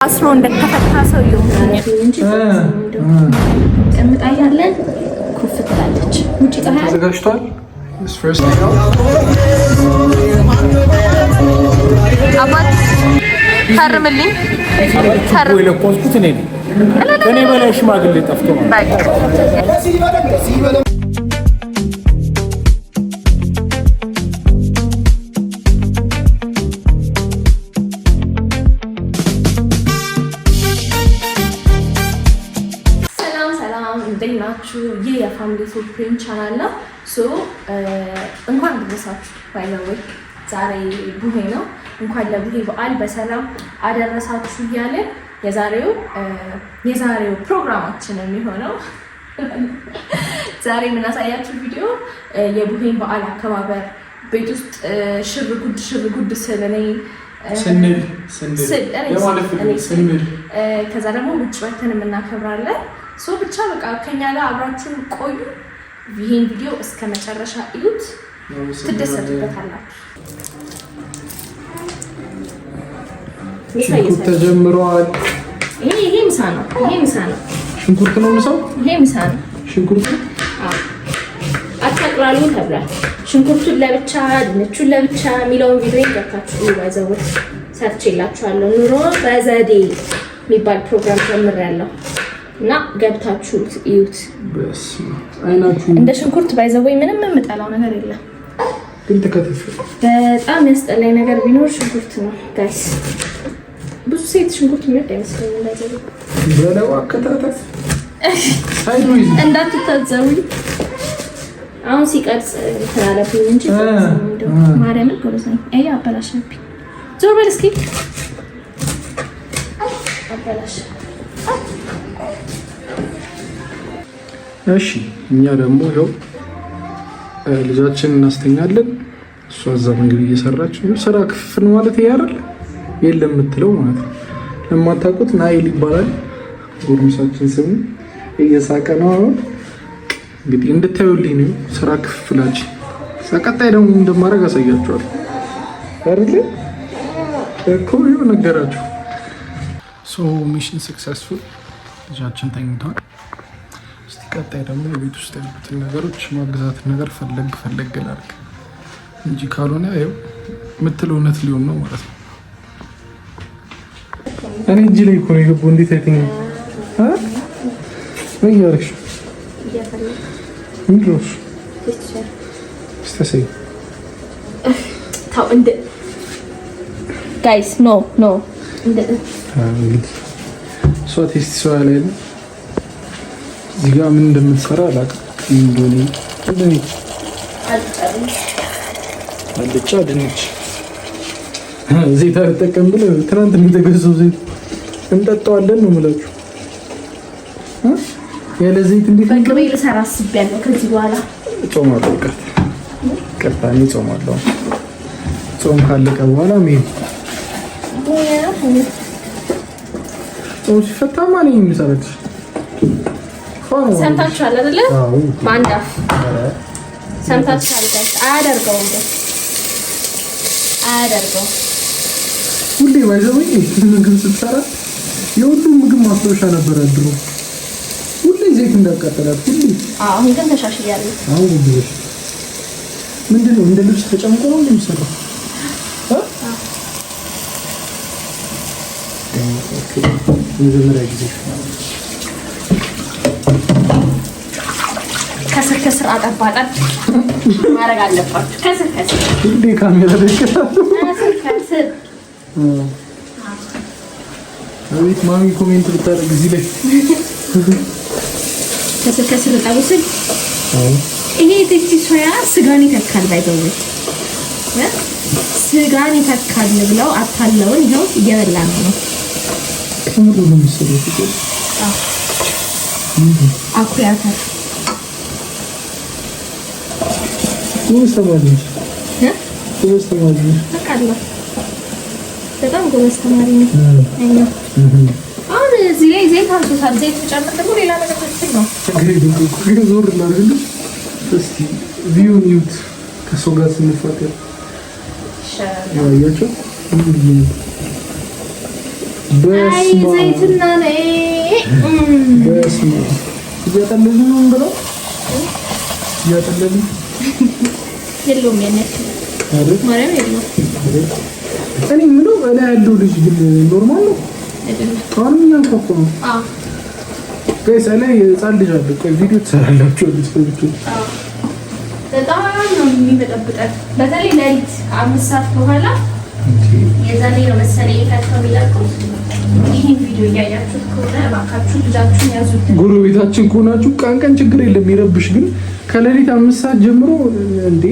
አስሮ እንደተፈታ ሰው ይሆናል እንጂ ቀምጣያለን ኩፍ ትላለች። ውጪ ፀሐይ ተዘጋጅቷል። አባት ፈርምልኝ ወይ ለቆስኩት እኔ ከኔ በላይ ሽማግሌ ጠፍቶ ማለት ይሄ የፋሚሊ ፉድፕሪንት ቻናል ነው። እንኳን ደረሳችሁ ባይዘው ዛሬ ቡሄ ነው። እንኳን ለቡሄ በዓል በሰላም አደረሳችሁ እያለን የዛሬው ፕሮግራማችን የሚሆነው ዛሬ የምናሳያችሁ ቪዲዮ የቡሄን በዓል አከባበር ቤት ውስጥ ሽርጉድ ስንል ከዛ ደግሞ ውጭ ወተን የምናከብራለን። ብቻ በቃ ከኛ ጋር አብራችሁን ቆዩ። ይሄን ቪዲዮ እስከ መጨረሻ እዩት፣ ትደሰቱበታላችሁ። ሽንኩርት ተጀምሯል። ይሄ ምሳ ነው። ሽንኩርት ነው ምሳው። ይሄ ምሳ ነው። ሽንኩርት አጠቅላሉ ተብሏል። ሽንኩርቱን ለብቻ ድንቹን ለብቻ የሚለውን ቪዲዮ ይገርታችሁ ይባዘውት ሰርቼላችኋለሁ። ኑሮ በዘዴ የሚባል ፕሮግራም ጀምሬያለሁ እና ገብታችሁ እዩት። እንደ ሽንኩርት ባይዘወይ ምንም የምጠላው ነገር የለም፣ ግን ተከተፈ በጣም ያስጠላኝ ነገር ቢኖር ሽንኩርት ነው ጋይስ። ብዙ ሴት ሽንኩርት የሚወድ አይመስለኝም። ባይዘወይ በለው አከታተፍ እንዳትታዘቡኝ። አሁን ሲቀርጽ ተላለብኝ እንጂ ማርያምን ጎበዝ ነኝ። አያ አበላሽብኝ። ዞር በል እስኪ አበላሽ። እሺ እኛ ደግሞ ይኸው ልጃችንን እናስተኛለን። እሷ እዛ ምግብ እየሰራች ነው። ስራ ክፍል ማለት ይሄ አይደል? የለም የምትለው ማለት ነው። ለማታውቁት ናይል ይባላል ጎረምሳችን ስሙ። እየሳቀ ነው። እንግዲህ እንድታዩልኝ ነው ስራ ክፍላችን። ቀጣይ ደግሞ እንደማደርግ አሳያችኋለሁ አይደል? እኮ ይኸው ነገራችሁ። ሚሽን ሰክሰስፉል። ልጃችን ተኝቷል። ቀጣይ ደግሞ የቤት ውስጥ ያሉትን ነገሮች ማግዛትን ነገር ፈለግ ላድርግ እንጂ ካልሆነ ያው የምትለው እውነት ሊሆን ነው ማለት ነው። እኔ እጅ ላይ እኮ ነው የገባው። እንዴት አይተኝ ምን ያደርግሽ? ምንድነው እስቲ ታው እንደ ጋይስ ኖ እንደ ሶ ቴስት ሶ ያለ እዚህ ጋር ምን እንደምትሰራ አላውቅም። አልጫ ድንች ዘይት አልጠቀም ብለህ ትናንት የተገዛው ዘይት እንጠጣዋለን ነው የምላችሁ። ያለ ዘይት እንዴት በቅቤ ልሰራ አስቤያለሁ። ከዚህ በኋላ ጾማለሁ። ቀጣይ ጾማለሁ። ጾም ካለቀ በኋላ ምን ጾም ሲፈታ ማን የሚሰራች ሰምታችኋል አይደለ? ማንዳፍ ሰምታችኋል። አያደርገውም ሁሌ ባይዘውኝ ምግብ ስትሰራ የሁሉም ምግብ ማስታወሻ ነበር ድሮ። ሁሌ ዘይት እንዳቃጠላት ሁሌ። አሁን ግን ተሻሽያለሁ። አሁን ምንድነው እንደ ልብስ ተጨምቆ ነው የሚሰራው? መጀመሪያ ጊዜ ከስር አጠባጠብ ማድረግ አለባችሁ። ከስር ሁሌ ካሜራ ደቅታለሁ። ከስር አቤት ማሚ ኮሜንት ብታደርግ እዚህ ላይ ከስር ጠብስል። ይሄ ቴክሲ ሶያ ስጋን ይተካል። ባይዘው ስጋን ይተካል ብለው አታለውን ይኸው እየበላን ነው። ከምሩ ነው የሚሰሩት። አኩሪ አተር ጎበዝ ተማሪ ነሽ። በጣም ጎበዝ ተማሪ ነሽ። አሁን እዚህ ላይ ዘይት አንሶታል። ዘይት ጨምር ደግሞ ሌላ ነገር ትክክል ነው። ዞር ላድርግልሽ እስኪ ቪውን ይዩት። ከሰው ጋር ስንፋቀር ያያቸው ዘይትና ነይ በስመ አብ እያጠለሉ ነው ብለው እያጠለሉ የለውም ያነክ አይደል ማርያም የለውም። እኔ ምነው እኔ ያለው ልጅ ግን ኖርማል ነው አይደለም? ታውኛን ኮኮ ነው። ጋይስ እኔ የጻን ልጅ አለ። ቆይ ቪዲዮ ትሰራላችሁ ልጅ በጣም ነው የሚበጠብጠን። በተለይ ሌሊት ከ5 ሰዓት በኋላ የዛኔ ነው መሰለኝ የታቸው የሚላቀው። ይሄን ቪዲዮ እያያችሁት ከሆነ እባካችሁ ልጃችሁን ያዙት። ጎረቤታችን ከሆናችሁ ቀን ችግር የለም ይረብሽ፣ ግን ከሌሊት 5 ሰዓት ጀምሮ እንዴ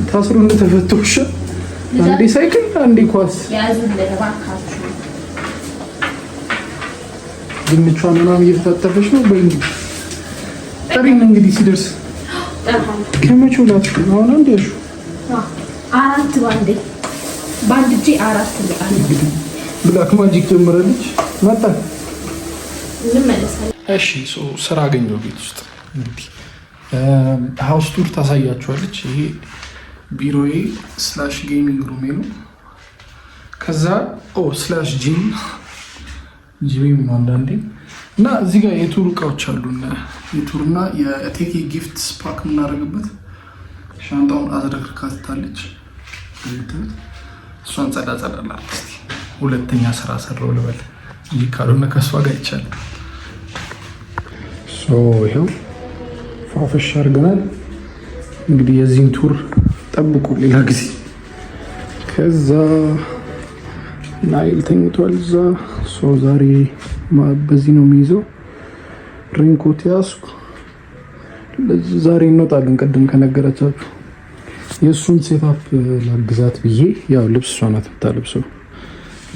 ታስሮ እንደተፈተውሽ አንዴ ሳይክል አንዴ ኳስ ያዙት እባካችሁ። ድንቿን ምናምን እየተታጠፈች ነው። በእንግዲህ ጠሪን እንግዲህ ሲደርስ ከመቼው ላት አሁን አንዴ እሺ 4 ባንድ እጄ 4 ልቃል ብላክ ማጂክ ጀመረልች መጣ። እንመለሳለን። እሺ ስራ አገኘው ቤት ውስጥ እንግዲህ ሃውስ ቱር ታሳያችኋለች። ይሄ ቢሮዬ / ጌሚንግ ሩሜ ነው። ከዛ ጂም ነው አንዳንዴ እና እዚህ ጋር የቱር እቃዎች አሉ። የቱርና የቴኬ ጊፍት ፓክ የምናደርግበት ሻንጣውን አዝረክርካታለች። እሷን ጸዳ ላድርግ እስኪ። ሁለተኛ ስራ ሰራው ልበል እንጂ ካልሆነ ከእሷ ጋር ይቻላል። ይኸው ፋፈሽ አድርገናል። እንግዲህ የዚህን ቱር ጠብቁ ሌላ ጊዜ። ከዛ ናይል ተኝቷል እዛ። ዛሬ በዚህ ነው የሚይዘው። ሬንኮት ያዝኩ። ዛሬ እንወጣለን። ቅድም ከነገረቻችሁ የእሱን ሴታፕ ላግዛት ብዬ ያው ልብስ እሷ ናት የምታለብሰው።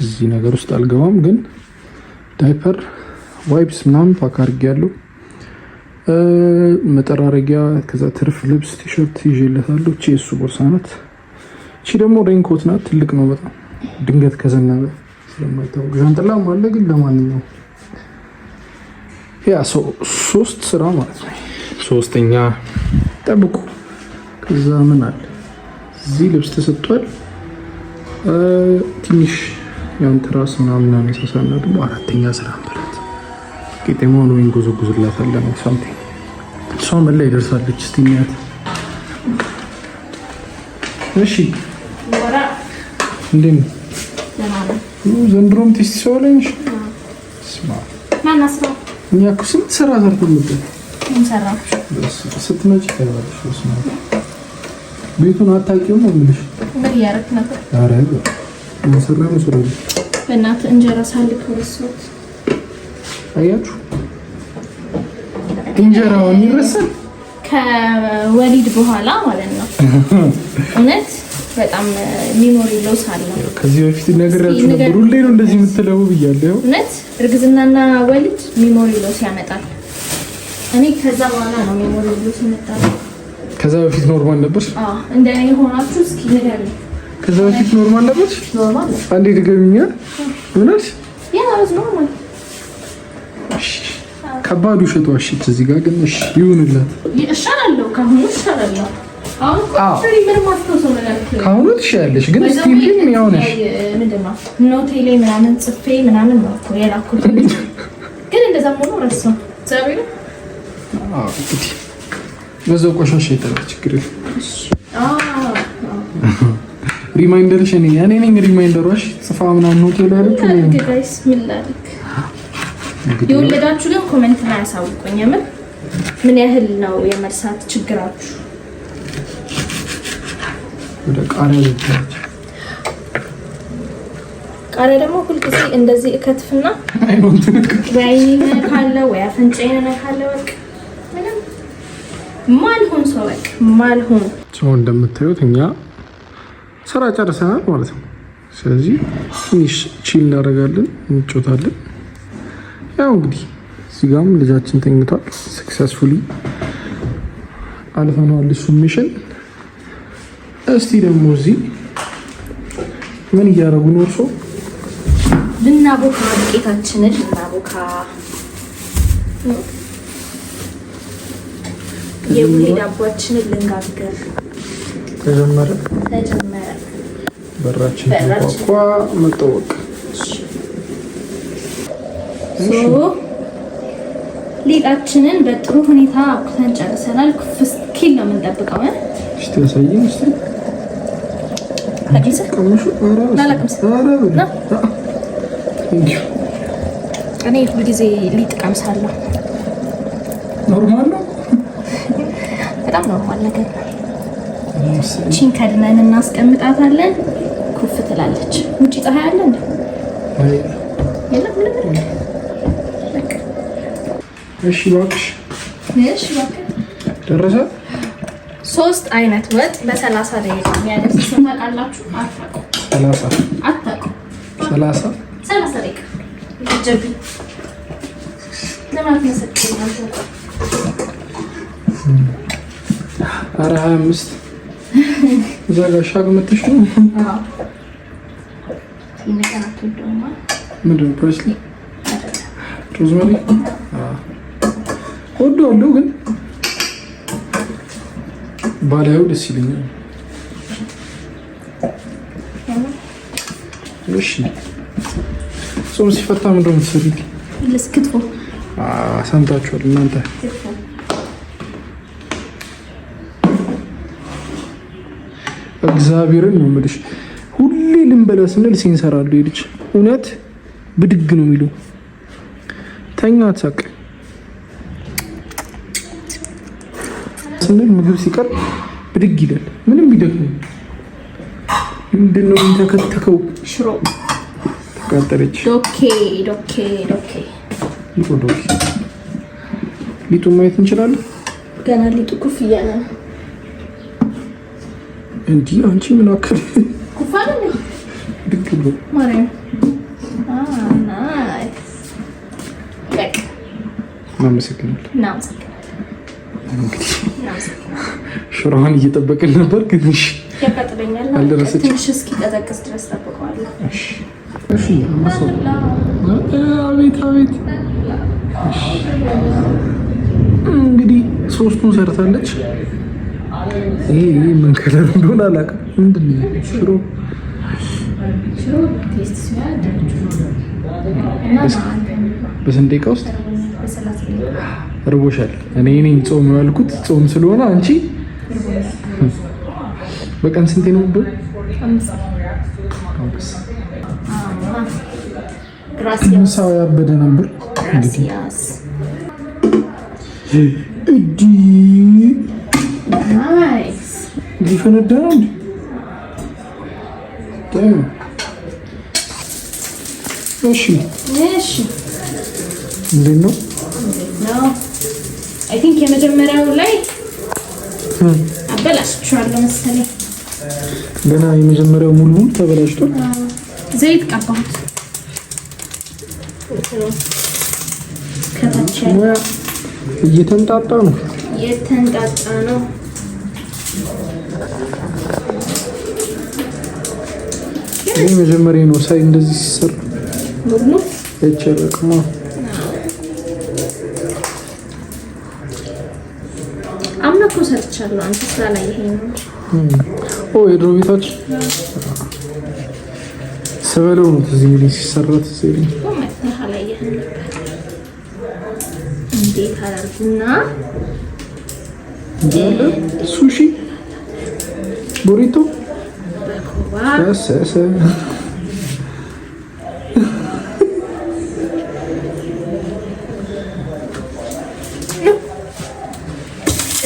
እዚህ ነገር ውስጥ አልገባም፣ ግን ዳይፐር፣ ዋይፕስ ምናምን ፓክ አድርጌያለሁ። መጠራረጊያ፣ ከዛ ትርፍ ልብስ ቲሸርት ይዤለታለሁ። እቺ የእሱ ቦርሳ ናት። እቺ ደግሞ ሬንኮት ናት። ትልቅ ነው በጣም ድንገት ከዘነበ ስለማይታወቅ። ዣንጥላም አለ፣ ግን ለማንኛውም ያ 3 ስራ ማለት ነው። 3ኛ ጠብቁ። ከዛ ምን አለ እዚህ ልብስ ተሰጥቷል። ትንሽ ያን ትራስ ምናምን አነሳሳና ደግሞ 4ኛ ስራ አንበላት። ቄጤማውን ወይን ጎዘጉዝላታለን ሳምቲንግ። እሷ ምን ላይ ደርሳለች እስቲ እናያት። እሺ እንዴ ነው ዘንድሮም ቴስት ሰውለኝ ስማ ማናስራ እኛ እኮ ስንት ስራ ሰርተን ነበር። ምን ሰራችሁ? ስትመጪ ታያለሽ። ስማ ቤቱን አታውቂውም ነው የምልሽ። ምን እያደረክ ነበር? ኧረ ምን ሰራ ነው ስራ በእናትህ እንጀራ ሳልክ ወሰት አያችሁ። እንጀራውን ይረሳል ከወሊድ በኋላ ማለት ነው። እውነት በጣም ሚሞሪ ሎስ አለው። ከዚህ በፊት ነገራችሁ ነበር። ሁሌ ነው እንደዚህ የምትለው ብያለሁ። እውነት እርግዝናና ወሊድ ሚሞሪ ሎስ ያመጣል። እኔ ከዛ በኋላ ነው ሚሞሪ ሎስ ያመጣል። ከዛ በፊት ኖርማል ነበር? እንደኔ ሆናችሁ እስኪ ንገሩኝ። ከዛ በፊት ኖርማል ነበር? ኖርማል አንዴ ድገሚኛ። ምንስ ያው ኖርማል። ከባዱ ውሸት ዋሽት እዚህ ጋር ግን እሺ ይሁንላት። ይሻላል ካሁን ይሻላል። አሁን ኮንትሪ ምን ማስተውሰው ነገር ካሁን ትሻለሽ፣ ግን ስቲል ግን ያው ነሽ። ምንድነው ኖቴ ላይ ምናምን ጽፌ ምናምን ነው እኮ የላኩት። ግን እንደዛ ሆኖ ረሳው ዛሬ። እንግዲህ በዛው ቆሻሻ ይጠራል። ችግር የለም። ሪማይንደርሽ እኔ ነኝ ሪማይንደሯሽ ጽፋ ምናምን ኖቴ ላይ አለች ነው። ጋይስ ምን ላድርግ? የወለዳችሁ ግን ኮሜንት ላይ አሳውቁኝ። ምን ያህል ነው የመርሳት ችግራችሁ? ወደ ቃሪያ ልትላች ቃሪያ ደግሞ ሁልጊዜ እንደዚህ እከትፍና ወይኔ ካለ ወይ አፍንጫዬን ካለ በቃ ምንም ማልሆን ሰው በቃ ማልሆን ሰው። እንደምታዩት እኛ ስራ ጨርሰናል ማለት ነው። ስለዚህ ትንሽ ቺል እናደርጋለን፣ እንጮታለን። ያው እንግዲህ እዚህ ጋርም ልጃችን ተኝቷል። ሰክሰስፉሊ አልፈናል እሱን ሚሽን። እስቲ ደግሞ እዚህ ምን እያደረጉ ነው? እርሶ ልናቦካ ዱቄታችንን ልናቦካ የቡሄ ዳቦችንን ልንጋግር ተጀመረ። በራችን ተቋቋ መጠወቅ ሊጣችንን በጥሩ ሁኔታ አብኩተን ጨርሰናል። ኩፍ እስኪል ነው የምንጠብቀው። እስቲ ያሳየኝ እስቲ እኔ ሁሉ ጊዜ ሊጥ ቀምሳለሁ። ኖርማል ነው፣ በጣም ኖርማል ነገር ነው። ቺን ከድነን እናስቀምጣታለን። ኩፍ ትላለች። ውጪ ፀሐይ አለ እንዴ? እሺ እባክሽ ደረሰ። 3 አይነት ወጥ በ30 ደቂቃ የሚያደርስ ታውቃላችሁ? አታውቁም? 30 ደቂቃ ይጀብኝ ለማለት ነው። ኧረ 25 እዛ ጋር ሻግመትሽ ነው። አዎ ይነካቱ ደማ ምንድን ፕሬስሊ ሮዝመሪ ወደዋለሁ፣ ግን ባላዩ ደስ ይለኛል። እሺ ጾም ሲፈታ ምንድን ነው የምትሰሪው? ለስክትፎ ሰምታችኋል እናንተ። እግዚአብሔርን ነው የምልሽ፣ ሁሌ ልንበላ ስንል ሲንሰራሉ ይልች እውነት ብድግ ነው የሚለው። ተኛ አትሳቅ ስንል ምግብ ሲቀር ብድግ ይላል። ምንም ቢደግም ምንድን ነው የሚተከተከው? ሽሮ ተቃጠለች። ዶኬ ሊጡ ማየት እንችላለን። ገና ሊጡ ኩፍ እያለ ነው እንጂ አንቺ ምን አከለ ኩፍ አለ ድግ ብሎ ማርያም። ናይስ በቃ እናመሰግናለን። ሽሮዋን እየጠበቅን ነበር፣ ግን እሺ ያቀጥለኛል። አልደረሰችም። ትንሽ እስኪቀዘቅዝ ድረስ ጠብቀዋለሁ። እሺ አቤት። እንግዲህ 3ቱን ሰርታለች። ይሄ ምን ከለር እንደሆነ አላውቅም። ምንድን ነው ሽሮ ቴስት ሲያድ በስንት ደቂቃ ውስጥ እርቦሻል? እኔ ጾም ያልኩት ጾም ስለሆነ አንቺ በቀን ስንቴ ነው ብሎ ምሳው ያበደ ነበር። እንግዲህ ሊፈነዳ ነው እንዴ? እሺ እንዴት ነው? አይ ቲንክ የመጀመሪያው ላይ አበላሽቻለሁ መሰለኝ። ገና የመጀመሪያው ሙሉ ተበላሽቷል። ዘይት ቀባሁት። ከታች እየተንጣጣ ነው። ይሄ መጀመሪያ ነው ሳይ እንደዚህ ሲሰራ ሙሉ እጨረቀማ። አምናኮ ሰርቻለሁ። አንተ ስላላየኸኝ ነው። የድሮ ቤታችን ስበለው ነው እዚህ ምን ሲሰራ ተሰሪ እንዴት አደርጉና ሱሺ ቦሪቶ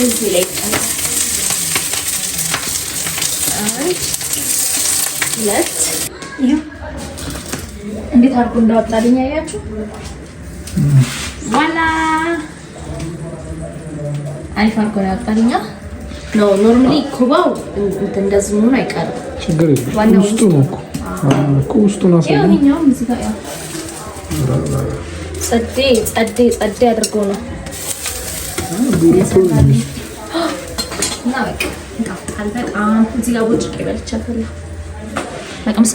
እዚህ ላይ ሁለት እንዴት አድርጎ እንዳወጣልኝ አያችሁ? ዋላ አሪፍ አድርጎ ያወጣልኝ ነው። ኖርማሊ ኩባው እንደዚህ መሆን አይቀርም። ችግር የለም። ውስጡ ነው እኮ ውስጡን አሳየኝ። ይሄኛው እዚህ ጋር ያው ጸዴ አድርጎ ነው እና በቃ እንጣጣል። በጣም እዚህ ጋር ቦጭ ይበልቻለሁ። ለቀምሰ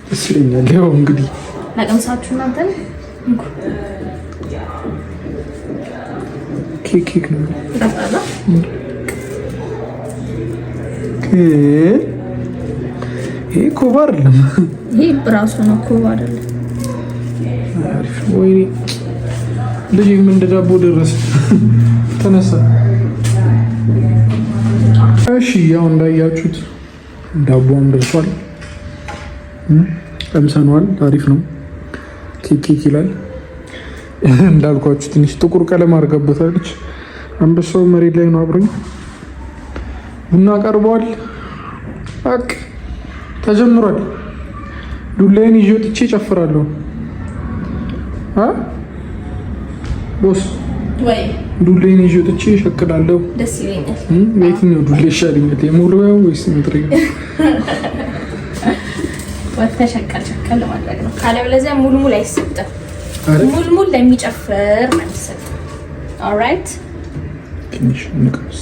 ደስ ይለኛል። ያው እንግዲህ ለቀምሳችሁ እናንተ ኬክ ነው ይጣጣላ። ይሄ ኮባ አይደለም። ይሄ ራሱ ነው ኮባ አይደለም። አሪፍ ወይኔ ልጅ ምን ዳቦ ደረሰ ተነሳ። እሺ ያው እንዳያችሁት ዳቦም ደርሷል። ቀምሰነዋል። አሪፍ ነው። ኬክ ይላል እንዳልኳችሁ ትንሽ ጥቁር ቀለም አድርጋበታለች። አንበሳው መሬት ላይ ነው አብሮኝ። ቡና ቀርቧል። በቃ ተጀምሯል። ዱላዬን ይዤ ወጥቼ እጨፍራለሁ። ቦስ ወይ ዱላዬን ይዤ ወጥቼ እሸክላለሁ። ደስ ይለኛል። የትኛው ዱላ ይሻለኛል? የሞሪያው ወይስ የምትረጊው? ወተሸቀል ሸቀል ማድረግ ነው። ካለበለዚያ ሙልሙል አይሰጥም። ሙልሙል ለሚጨፍር ነው የሚሰጠው። ኦልራይት ትንሽ ንቀስ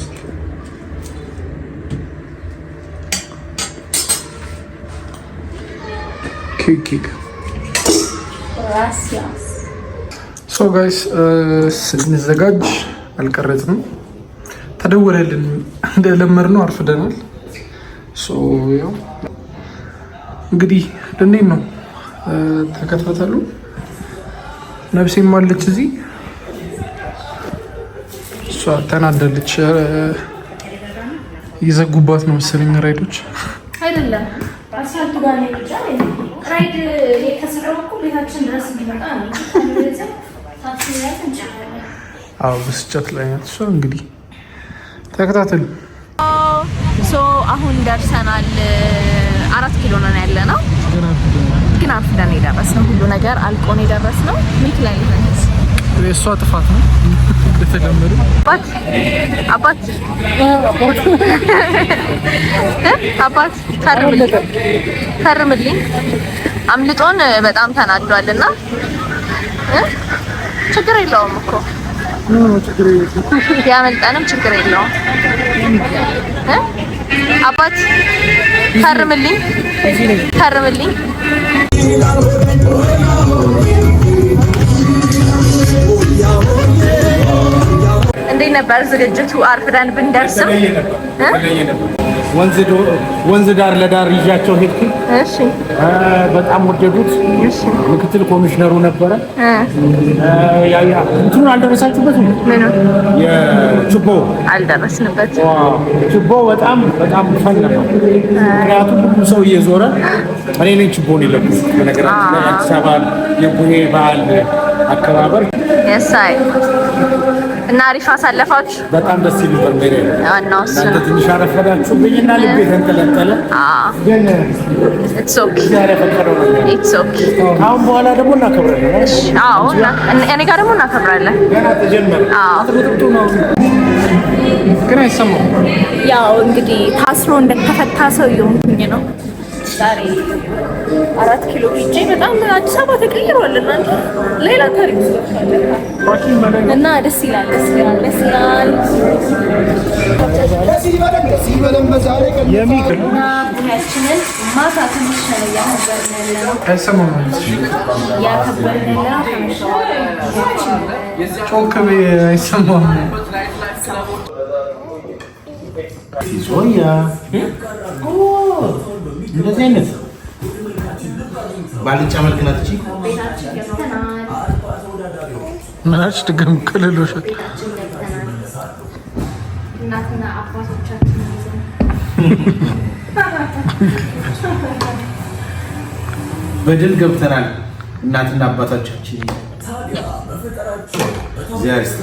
ኬክ ራሲያስ ሶ ጋይስ ስንዘጋጅ አልቀረጽንም። ተደወለልን እንደለመድነው አርፍደናል። ሶ ያው እንግዲህ እንዴት ነው ተከታተሉ። ነፍሴም አለች እዚህ። እሷ ተናዳለች። ይዘጉባት ነው መሰለኝ ራይዶች አይደለም አሳልቱ ጋር ነው ብቻ ራይድ የተሰራው እኮ ቤታችን ድረስ እንዲመጣ ነው። አዎ ብስጭት ላይ ናት እሷ። እንግዲህ ተከታተሉ። ሶ አሁን ደርሰናል። 4 ኪሎ ነን ያለነው፣ ግን አርፍደን የደረስነው ሁሉ ነገር አልቆ ነው የደረስነው። ሚት ላይ ነው የእሷ ጥፋት ነው እንደተለመደ። አባት ፈርምልኝ። አምልጦን በጣም ተናዷልና ችግር የለውም እኮ ያመልጠንም ችግር የለውም። አባት ፈርምልኝ። እንዴት ነበር ዝግጅቱ? አርፍደን ብንደርስም ወንዝ ዳር ለዳር ይዣቸው ሄድኩ። እሺ በጣም ወደዱት። እሺ ምክትል ኮሚሽነሩ ነበረ። እንትኑን አልደረሳችሁበትም? ምን የችቦ አልደረስንበት። ችቦ በጣም ፈን ነበር። ምክንያቱም ሁሉ ሰው እየዞረ እኔ ነኝ ችቦን የለኩት። በነገራችን ላይ አዲስ አበባ የቡሄ በዓል አከባበር የሳይ እና አሪፍ አሳለፋችሁ። በጣም ደስ ይል ነበር። ሜሬ አናው እናንተ ትንሽ አረፈዳችሁብኝና ልቤ ተንጠለጠለ። ግን ኢትስ ኦኬ ኢትስ ኦኬ። አሁን በኋላ ደግሞ እናከብራለን። እሺ አዎ እኔ ጋር ደግሞ እናከብራለን። ገና ተጀመረ። አጥብጥብጡ ነው ግን አይሰማም። ያው እንግዲህ ታስሮ እንደተፈታ ሰው እየሆንኩኝ ነው ዛሬ 4 ኪሎ ሄጄ በጣም አዲስ አበባ ተቀይሯል እና ሌላ ታሪክ እና ደስ ይላል። ማታ ትንሽ አይሰማም። እንደዚህ አይነት ባልጫ መልክ ናት እቺ። ምናች ድግም ክልሎሽ እናትና አባቶቻችን በድል ገብተናል። እናትና አባቶቻችን ዚያርስ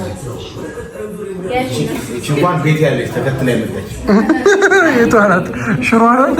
እንኳን ቤት ያለች ተከትላ የመጣች የቷ ናት? ሽሮ ናት።